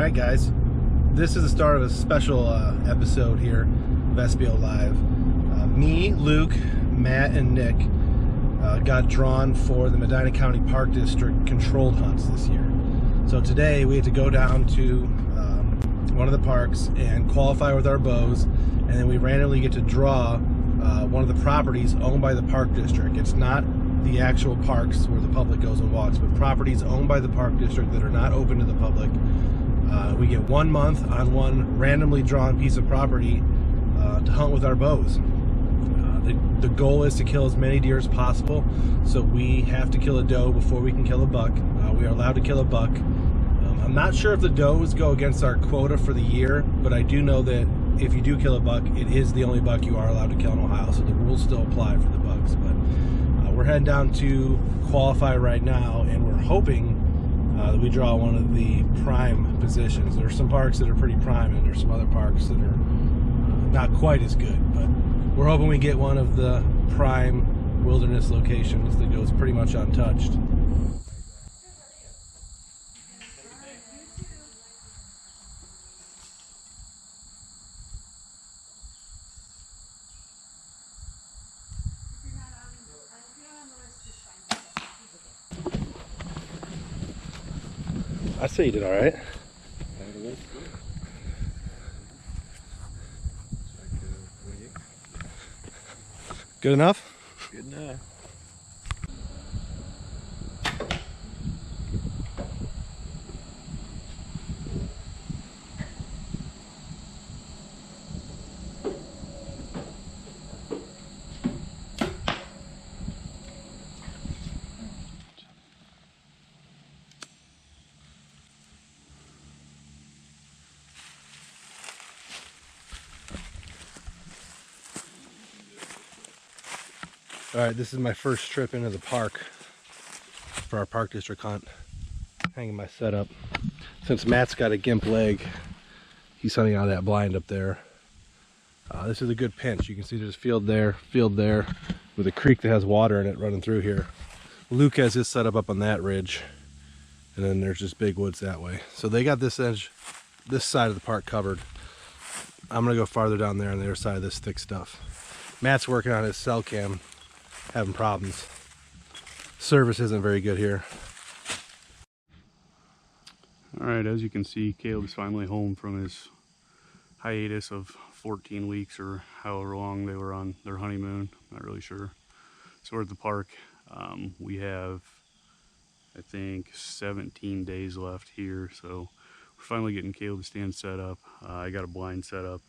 Alright guys, this is the start of a special episode here of SBO Live. Me, Luke, Matt, and Nick got drawn for the Medina County Park District controlled hunts this year. So today we had to go down to one of the parks and qualify with our bows, and then we randomly get to draw one of the properties owned by the park district. It's not the actual parks where the public goes and walks, but properties owned by the park district that are not open to the public. We get 1 month on one randomly drawn piece of property to hunt with our bows. The goal is to kill as many deer as possible, so we have to kill a doe before we can kill a buck. We are allowed to kill a buck. I'm not sure if the does go against our quota for the year, but I do know that if you do kill a buck, it is the only buck you are allowed to kill in Ohio, so the rules still apply for the bucks. But we're heading down to qualify right now, and we're hoping that we draw one of the prime positions. There's some parks that are pretty prime, and there's some other parks that are not quite as good, but we're hoping we get one of the prime wilderness locations that goes pretty much untouched. I say you did all right. Good enough? Good enough. All right, this is my first trip into the park for our park district hunt. Hanging my setup. Since Matt's got a gimp leg, he's hunting out of that blind up there. This is a good pinch. You can see there's a field there, with a creek that has water in it running through here. Luke has his setup up on that ridge, and then there's just big woods that way. So they got this edge, this side of the park covered. I'm gonna go farther down there on the other side of this thick stuff. Matt's working on his cell cam, having problems. Service isn't very good here. All right, as you can see, Caleb's finally home from his hiatus of 14 weeks or however long they were on their honeymoon. Not really sure. So we're at the park. We have, I think, 17 days left here. So we're finally getting Caleb's stand set up. I got a blind set up.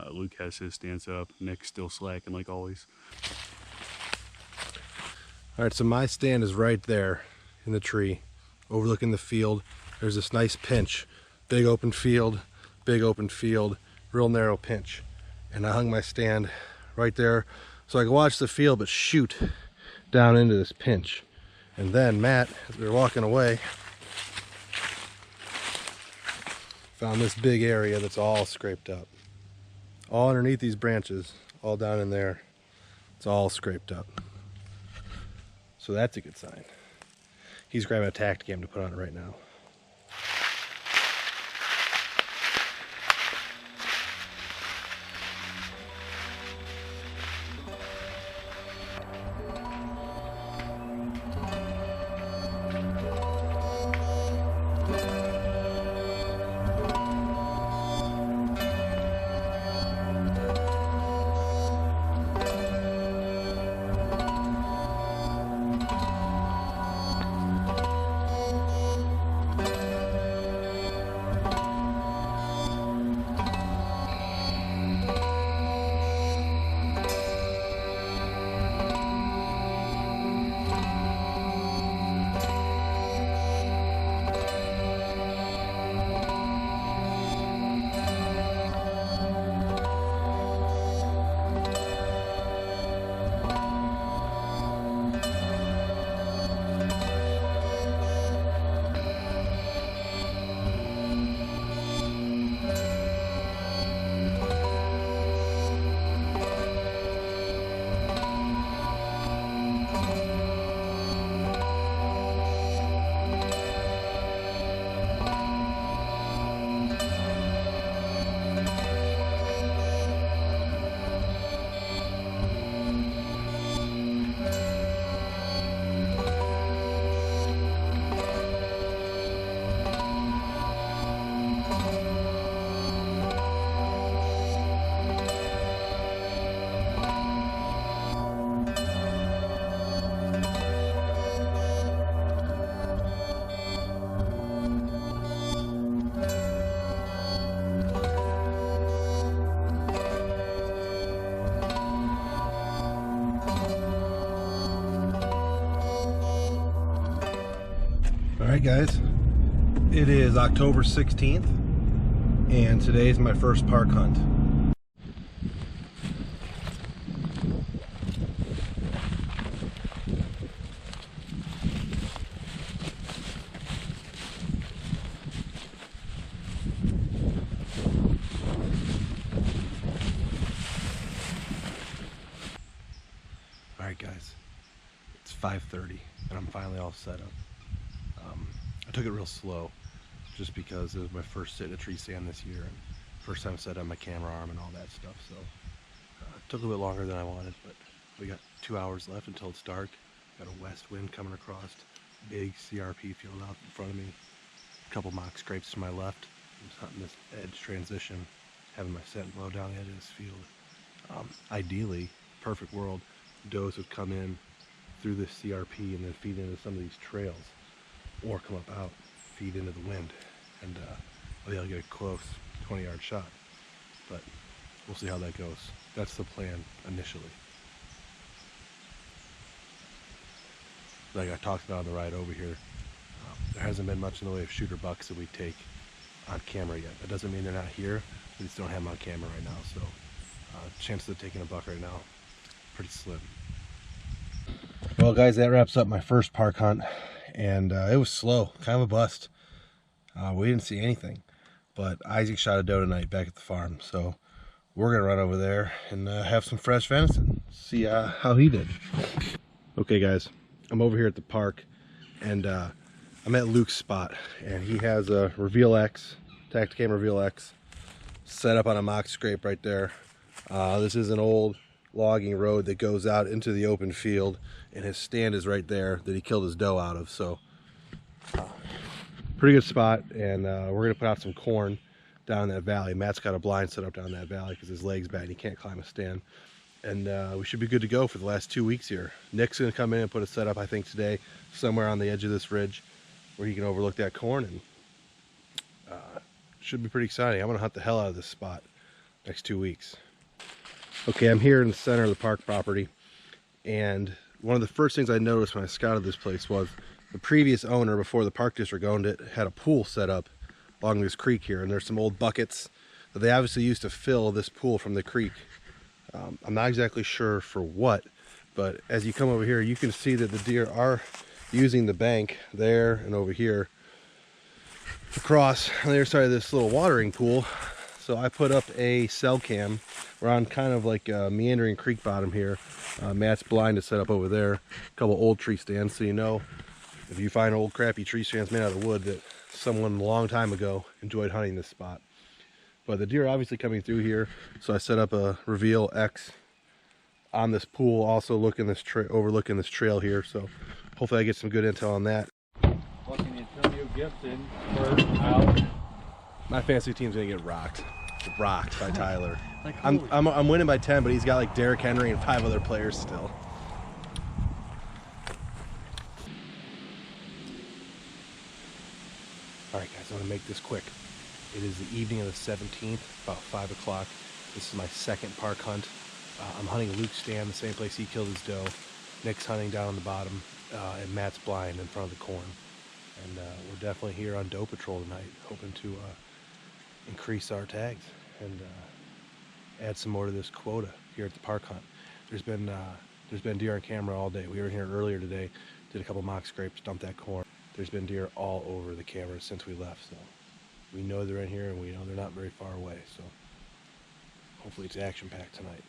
Luke has his stand set up. Nick's still slacking like always. All right, so my stand is right there in the tree, overlooking the field. There's this nice pinch, big open field, real narrow pinch. And I hung my stand right there so I could watch the field but shoot down into this pinch. And then Matt, as we were walking away, found this big area that's all scraped up. All underneath these branches, all down in there, it's all scraped up. So that's a good sign. He's grabbing a tact cam to put on it right now. Alright guys, it is October 16th and today is my first park hunt. Alright guys, it's 5:30 and I'm finally all set up. I took it real slow just because it was my first sit in a tree stand this year and first time set on my camera arm and all that stuff, so it took a bit longer than I wanted, but we got 2 hours left until it's dark. Got a west wind coming across, big CRP field out in front of me, a couple mock scrapes to my left. I'm just hunting this edge transition, having my scent blow down the edge of this field. Ideally, perfect world, does would come in through this CRP and then feed into some of these trails, or come up out, feed into the wind, and I'll be able to get a close 20-yard shot. But we'll see how that goes. That's the plan initially. Like I talked about on the ride over here, there hasn't been much in the way of shooter bucks that we take on camera yet. That doesn't mean they're not here, we just don't have them on camera right now, so chances of taking a buck right now, pretty slim. Well guys, that wraps up my first park hunt, and it was slow, kind of a bust. We didn't see anything, but Isaac shot a doe tonight back at the farm, so we're gonna run over there and have some fresh venison, see how he did. Okay guys, I'm over here at the park, and I'm at Luke's spot, and he has a Reveal X, Tacticam Reveal X, set up on a mock scrape right there. This is an old logging road that goes out into the open field, and his stand is right there that he killed his doe out of, so pretty good spot. And we're gonna put out some corn down in that valley. Matt's got a blind set up down that valley because his leg's bad and he can't climb a stand, and we should be good to go for the last 2 weeks here. Nick's gonna come in and put a setup, I think today, somewhere on the edge of this ridge where he can overlook that corn, and should be pretty exciting. I'm gonna hunt the hell out of this spot next 2 weeks. Okay, I'm here in the center of the park property, and one of the first things I noticed when I scouted this place was the previous owner, before the park district owned it, had a pool set up along this creek here, and there's some old buckets that they obviously used to fill this pool from the creek. I'm not exactly sure for what, but as you come over here, you can see that the deer are using the bank there and over here across on the other side of this little watering pool. So I put up a cell cam. We're on kind of like a meandering creek bottom here. Matt's blind is set up over there. A couple old tree stands, so you know if you find old crappy tree stands made out of wood that someone a long time ago enjoyed hunting this spot. But the deer are obviously coming through here, so I set up a Reveal X on this pool, also overlooking this trail here. So hopefully I get some good intel on that. Fucking Antonio Gibson, first out. My fantasy team's gonna get rocked by Tyler. Like, I'm winning by 10, but he's got like Derrick Henry and 5 other players still. All right, guys, I'm gonna make this quick. It is the evening of the 17th, about 5 o'clock. This is my second park hunt. I'm hunting Luke's stand, the same place he killed his doe. Nick's hunting down on the bottom, and Matt's blind in front of the corn. And we're definitely here on doe patrol tonight, hoping to increase our tags and add some more to this quota here at the park hunt. There's been deer on camera all day. We were here earlier today, did a couple mock scrapes, dumped that corn. There's been deer all over the camera since we left, so we know they're in here and we know they're not very far away, so hopefully it's action-packed tonight.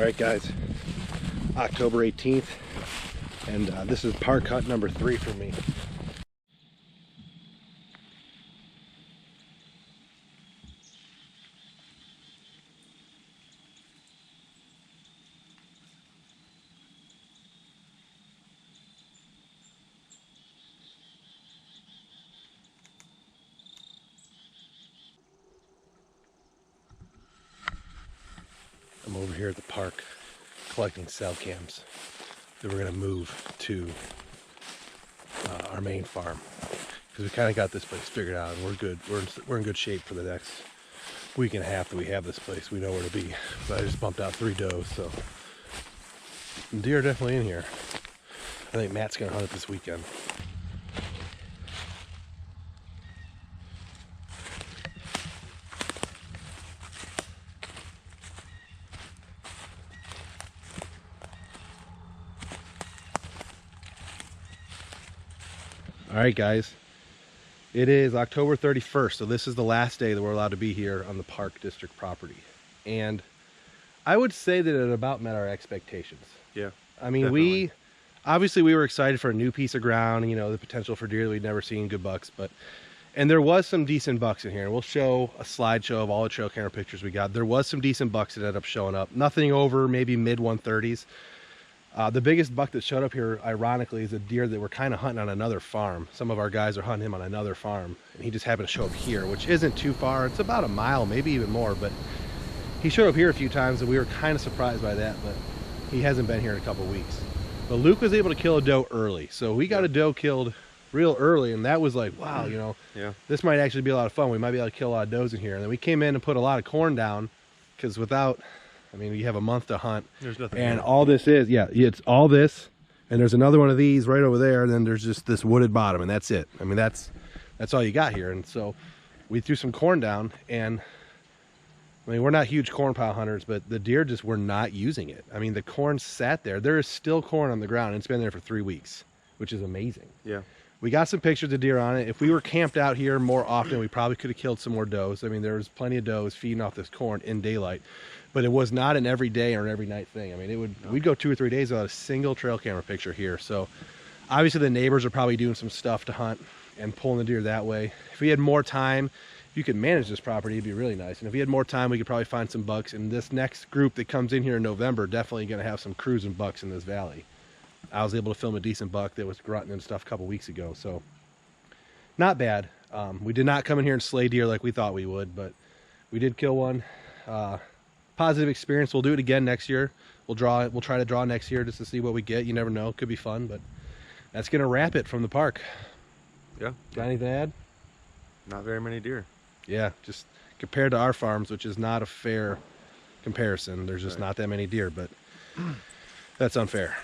All right, guys, October 18th, and this is park hunt number 3 for me. I'm over here at the park collecting cell cams that we're gonna move to our main farm, because we kind of got this place figured out and we're good. We're in good shape for the next week and a half that we have this place. We know where to be. But I just bumped out 3 does, so some deer are definitely in here. I think Matt's gonna hunt it this weekend. All right, guys, it is October 31st, so this is the last day that we're allowed to be here on the Park District property. And I would say that it about met our expectations. Yeah, I mean, definitely. we were excited for a new piece of ground, you know, the potential for deer that we'd never seen, good bucks, and there was some decent bucks in here. We'll show a slideshow of all the trail camera pictures we got. There was some decent bucks that ended up showing up. Nothing over maybe mid 130s. The biggest buck that showed up here, ironically, is a deer that we're kind of hunting on another farm. Some of our guys are hunting him on another farm, and he just happened to show up here, which isn't too far. It's about a mile, maybe even more, but he showed up here a few times, and we were kind of surprised by that, but he hasn't been here in a couple weeks. But Luke was able to kill a doe early, so we got a doe killed real early, and that was like, wow, you know, this might actually be a lot of fun. We might be able to kill a lot of does in here. And then we came in and put a lot of corn down, because without... I mean, you have a month to hunt. There's nothing. And all this is, it's all this, and there's another one of these right over there, and then there's just this wooded bottom, and that's it. I mean, that's all you got here. And so we threw some corn down, and I mean, we're not huge corn pile hunters, but the deer just were not using it. I mean, the corn sat there. There is still corn on the ground, and it's been there for 3 weeks, which is amazing. Yeah. We got some pictures of deer on it. If we were camped out here more often, we probably could have killed some more does. I mean, there was plenty of does feeding off this corn in daylight. But it was not an every day or an every night thing. I mean, we'd go 2 or 3 days without a single trail camera picture here. So obviously the neighbors are probably doing some stuff to hunt and pulling the deer that way. If we had more time, if you could manage this property, it'd be really nice. And if we had more time, we could probably find some bucks. And this next group that comes in here in November, definitely gonna have some cruising bucks in this valley. I was able to film a decent buck that was grunting and stuff a couple weeks ago. So not bad. We did not come in here and slay deer like we thought we would, but we did kill one. Positive experience. We'll do it again next year. We'll try to draw next year just to see what we get. You never know, could be fun. But that's gonna wrap it from the park. Yeah. Got anything to add? Not very many deer. Yeah, just compared to our farms, which is not a fair comparison. There's just not that many deer, but that's unfair.